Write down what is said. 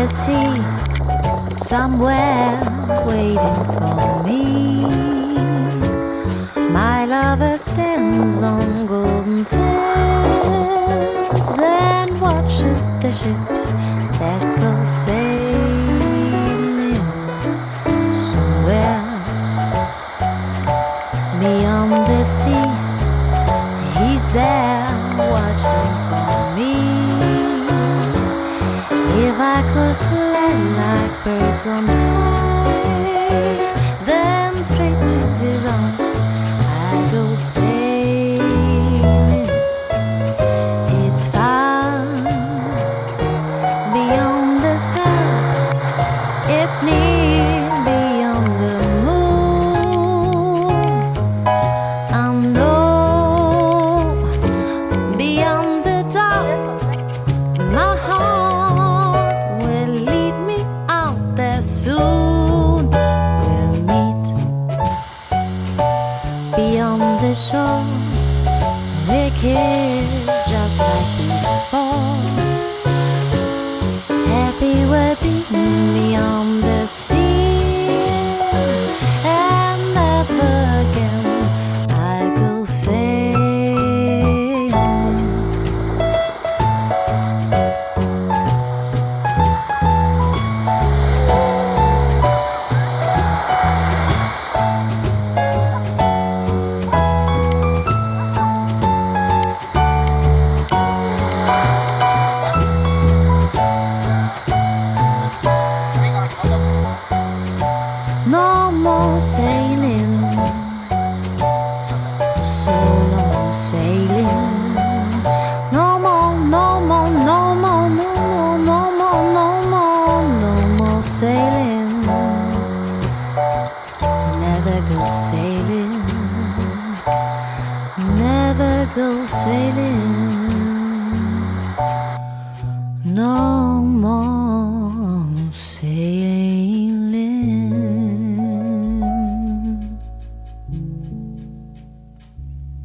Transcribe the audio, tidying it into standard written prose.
sea, somewhere waiting for me. My lover stands on golden sands and watches the ships that go sailing somewhere beyond the sea. He's there watching for me. If I could fly like birds on high, then straight to his arms I go sailing. It's far beyond the stars, it's near beyond the moon. I know beyond the dark, my heart will lead me out there soon. We'll meet beyond the shore, we kiss just like before. Happy we're beaten beyond the sea, and never again I go sailing. No more sailing, so long sailing. No more, no more, no more, no more, no more, no more, no more sailing. Never go sailing, never go sailing. No